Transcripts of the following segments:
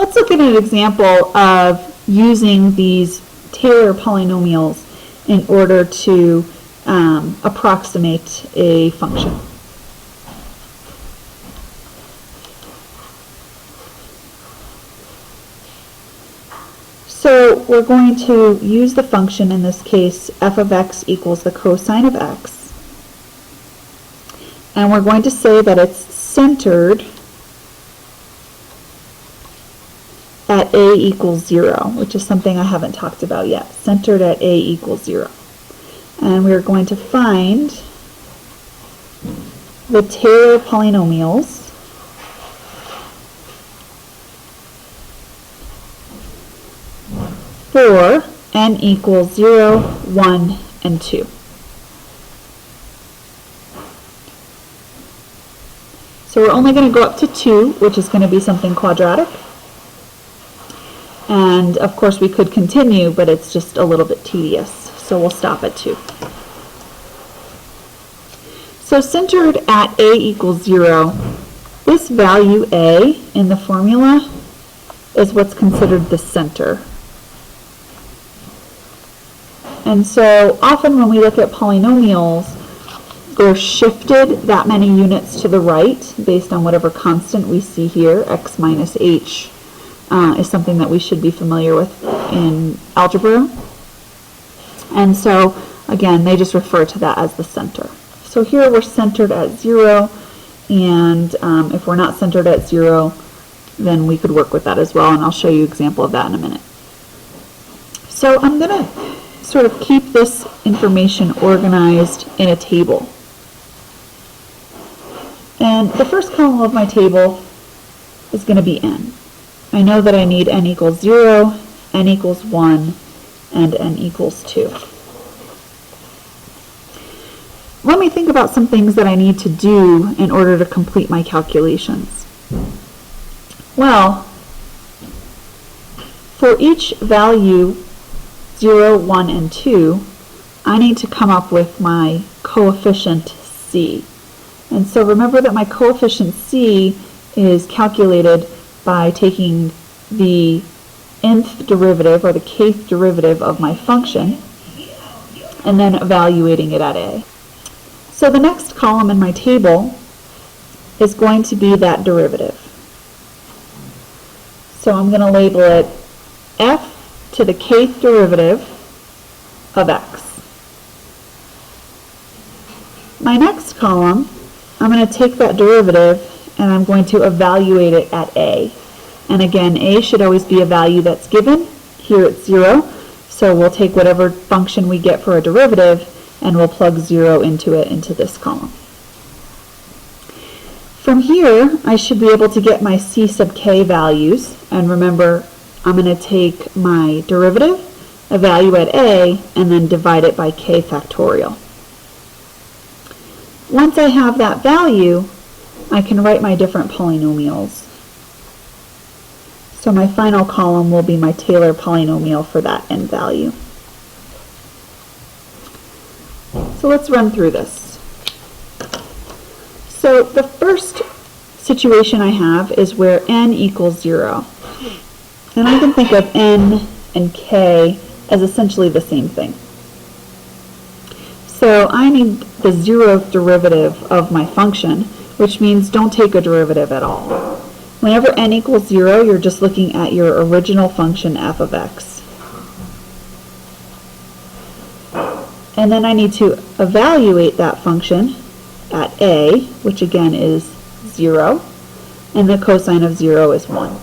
let's look at an example of using these Taylor polynomials in order to approximate a function. So we're going to use the function, in this case, f of x equals the cosine of x. And we're going to say that it's centered at a equals 0, which is something I haven't talked about yet. Centered at a equals 0. And we're going to find the Taylor polynomials for n equals 0, 1, and 2. So we're only going to go up to 2, which is going to be something quadratic. And of course we could continue, but it's just a little bit tedious. So we'll stop at 2. So centered at a equals 0, this value a in the formula is what's considered the center. And so often when we look at polynomials, they're shifted that many units to the right based on whatever constant we see here, x minus h. Is something that we should be familiar with in algebra. And so, again, they just refer to that as the center. So here we're centered at 0, and if we're not centered at 0, then we could work with that as well, and I'll show you an example of that in a minute. So I'm going to sort of keep this information organized in a table. And the first column of my table is going to be n. I know that I need n equals 0, n equals 1, and n equals 2. Let me think about some things that I need to do in order to complete my calculations. Well, for each value 0, 1, and 2, I need to come up with my coefficient c. And so remember that my coefficient c is calculated by taking the nth derivative or the kth derivative of my function and then evaluating it at a. So the next column in my table is going to be that derivative. So I'm going to label it f to the kth derivative of x. My next column, I'm going to take that derivative and I'm going to evaluate it at a. And again, a should always be a value that's given. Here it's 0, so we'll take whatever function we get for a derivative and we'll plug 0 into it into this column. From here, I should be able to get my c sub k values. And remember, I'm going to take my derivative, evaluate a, and then divide it by k factorial. Once I have that value, I can write my different polynomials. So my final column will be my Taylor polynomial for that n value. So let's run through this. So the first situation I have is where n equals 0. And I can think of n and k as essentially the same thing. So I need the 0th derivative of my function, which means don't take a derivative at all. Whenever n equals 0, you're just looking at your original function f of x. And then I need to evaluate that function at a, which again is 0, and the cosine of 0 is 1.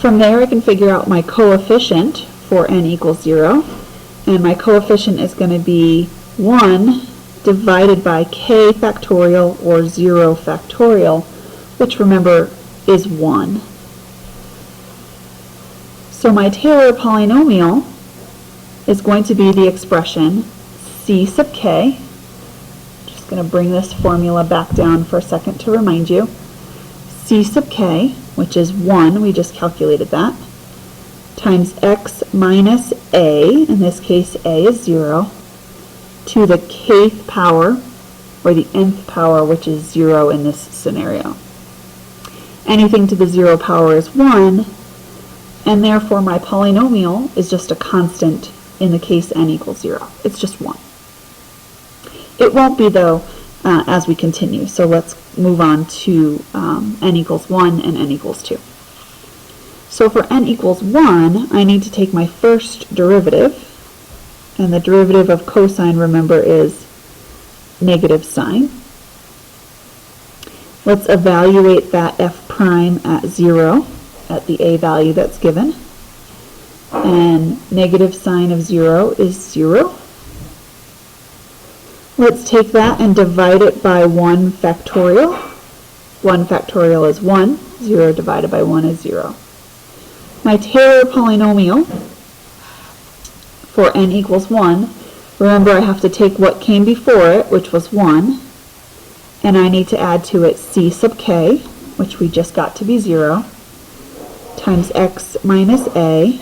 From there I can figure out my coefficient for n equals 0, and my coefficient is going to be 1 divided by k factorial or 0 factorial, which remember is 1. So my Taylor polynomial is going to be the expression c sub k. Just going to bring this formula back down for a second to remind you. C sub k, which is 1, we just calculated that, times x minus a, in this case a is 0, to the kth power, or the nth power, which is 0 in this scenario. anything to the 0 power is 1, and therefore my polynomial is just a constant in the case n equals 0. It's just 1. It won't be, though, as we continue. So let's move on to n equals 1 and n equals 2. So for n equals 1, I need to take my first derivative, and the derivative of cosine, remember, is negative sine. Let's evaluate that f prime at 0, at the a value that's given. And negative sine of 0 is 0. Let's take that and divide it by 1 factorial. 1 factorial is 1. 0 divided by 1 is 0. My Taylor polynomial for n equals 1, remember I have to take what came before it, which was 1, and I need to add to it c sub k, which we just got to be 0, times x minus a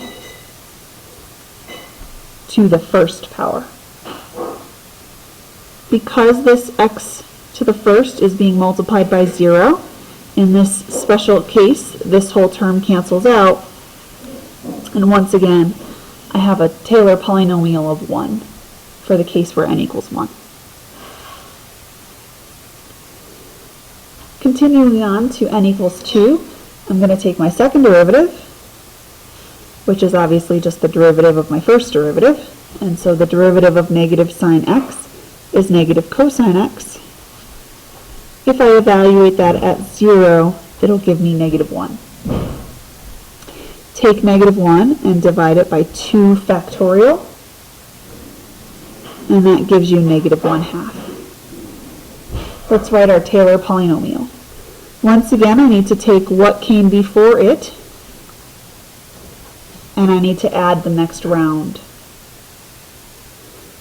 to the first power. Because this x to the first is being multiplied by 0, in this special case, this whole term cancels out, and once again, I have a Taylor polynomial of 1 for the case where n equals 1. Continuing on to n equals 2, I'm going to take my second derivative, which is obviously just the derivative of my first derivative, and so the derivative of negative sine x is negative cosine x. If I evaluate that at 0, it'll give me negative 1. Take negative 1 and divide it by 2 factorial, and that gives you negative 1/2. Let's write our Taylor polynomial. Once again, I need to take what came before it, and I need to add the next round.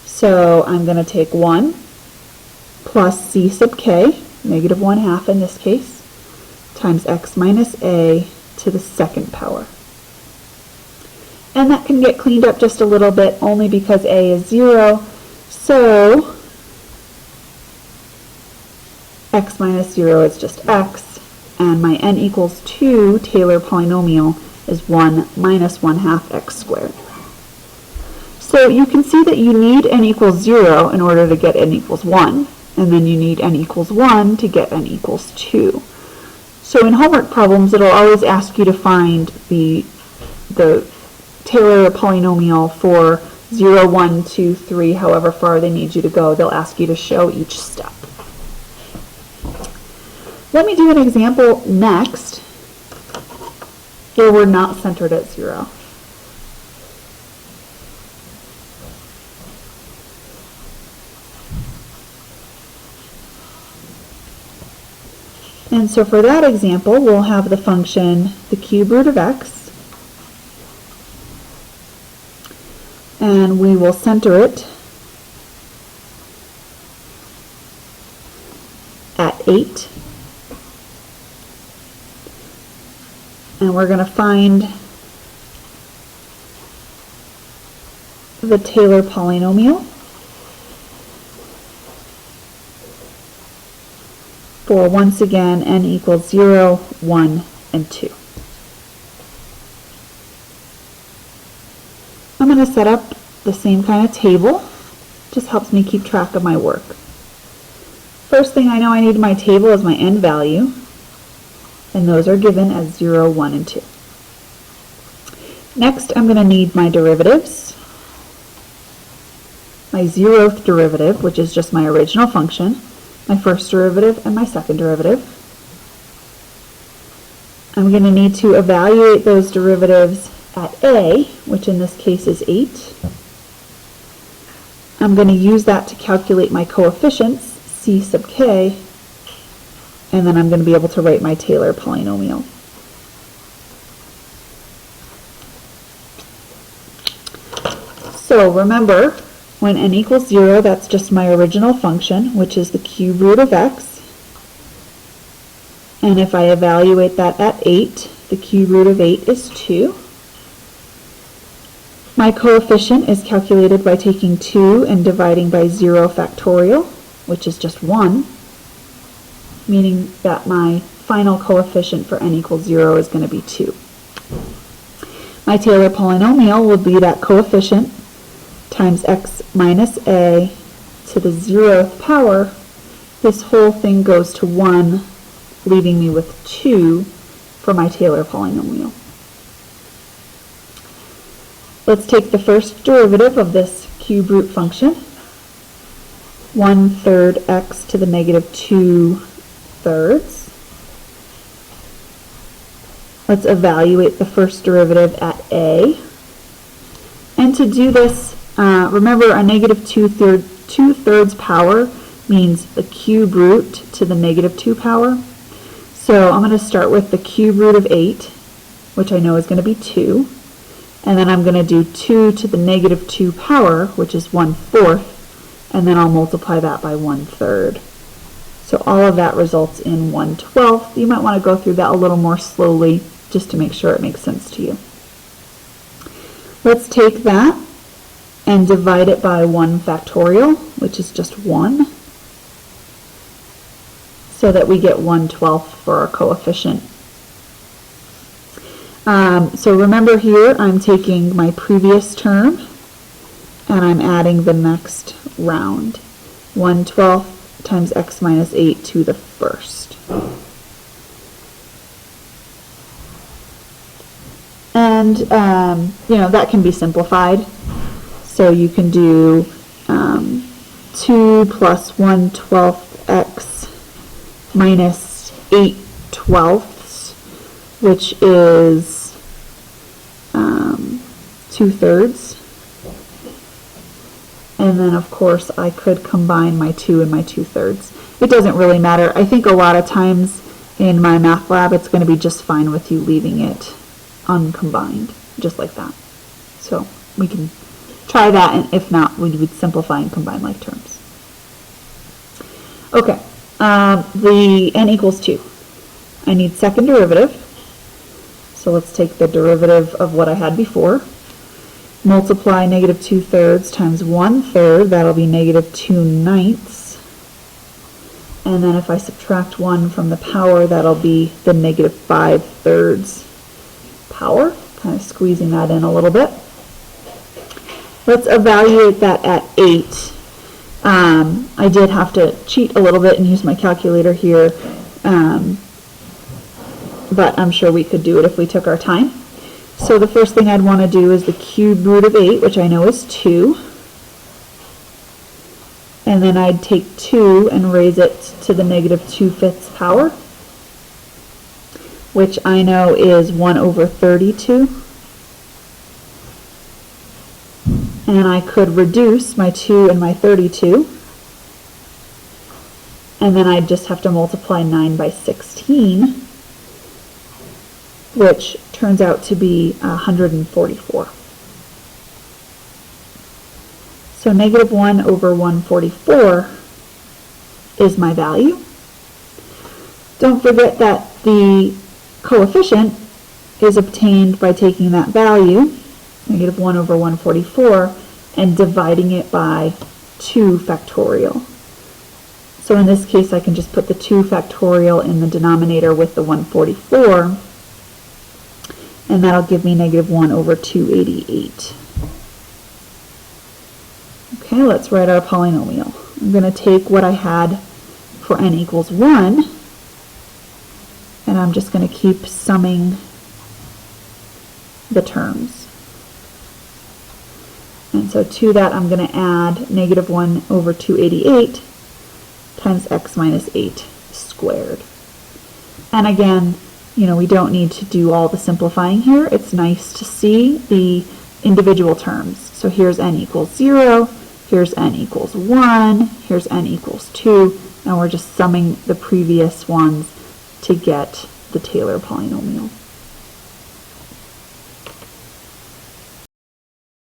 So I'm going to take 1 plus c sub k, negative 1/2 in this case, times x minus a to the second power. And that can get cleaned up just a little bit only because a is 0, so x minus 0 is just x, and my n equals 2 Taylor polynomial is 1 minus 1/2 x squared. So you can see that you need n equals 0 in order to get n equals 1, and then you need n equals 1 to get n equals 2. So in homework problems, it'll always ask you to find the Taylor polynomial for 0, 1, 2, 3, however far they need you to go. They'll ask you to show each step. Let me do an example next where we're not centered at 0. And so for that example, we'll have the function the cube root of x, and we will center it at 8. And we're going to find the Taylor polynomial for, once again, n equals 0, 1, and 2. I'm going to set up the same kind of table. Just helps me keep track of my work. First thing I know I need in my table is my n value, and those are given as 0, 1, and 2. Next, I'm going to need my derivatives. My 0th derivative, which is just my original function, my first derivative, and my second derivative. I'm going to need to evaluate those derivatives at a, which in this case is 8. I'm going to use that to calculate my coefficients, c sub k, and then I'm going to be able to write my Taylor polynomial. So remember, when n equals 0, that's just my original function, which is the cube root of x. And if I evaluate that at 8, the cube root of 8 is 2. My coefficient is calculated by taking 2 and dividing by 0 factorial, which is just 1, meaning that my final coefficient for n equals 0 is going to be 2. My Taylor polynomial would be that coefficient times x minus a to the 0th power. This whole thing goes to 1, leaving me with 2 for my Taylor polynomial. Let's take the first derivative of this cube root function. 1/3 x to the negative 2/3. Let's evaluate the first derivative at a. And to do this, remember a negative 2/3 power means the cube root to the negative 2 power. So I'm going to start with the cube root of 8, which I know is going to be 2. And then I'm going to do 2 to the negative 2 power, which is 1/4. And then I'll multiply that by 1/3. So all of that results in 1/12. You might want to go through that a little more slowly just to make sure it makes sense to you. Let's take that and divide it by 1 factorial, which is just 1, so that we get 1/12 for our coefficient. So remember here, I'm taking my previous term and I'm adding the next round. 1/12 times x minus 8 to the first. And, that can be simplified. So you can do 2 plus 1/12 x minus 8/12, which is 2/3. And then, of course, I could combine my 2 and my 2/3. It doesn't really matter. I think a lot of times in my math lab, it's going to be just fine with you leaving it uncombined, just like that. So we can try that, and if not, we would simplify and combine like terms. Okay, the n equals 2. I need second derivative. So let's take the derivative of what I had before. Multiply negative 2/3 times 1/3, that'll be negative 2/9. And then if I subtract 1 from the power, that'll be the negative 5/3 power. Kind of squeezing that in a little bit. Let's evaluate that at 8. I did have to cheat a little bit and use my calculator here, but I'm sure we could do it if we took our time. So the first thing I'd want to do is the cube root of 8, which I know is 2. And then I'd take 2 and raise it to the negative 2/5 power, which I know is 1/32. And I could reduce my 2 and my 32. And then I'd just have to multiply 9 by 16, which turns out to be 144. So negative 1/144 is my value. Don't forget that the coefficient is obtained by taking that value, negative 1/144, and dividing it by 2 factorial. So in this case, I can just put the 2 factorial in the denominator with the 144, and that'll give me negative 1/288. Okay, let's write our polynomial. I'm going to take what I had for n equals 1, and I'm just going to keep summing the terms. And so to that, I'm going to add negative 1/288 times x minus 8 squared. And again, we don't need to do all the simplifying here. It's nice to see the individual terms. So here's n equals 0, here's n equals 1, here's n equals 2, and we're just summing the previous ones to get the Taylor polynomial.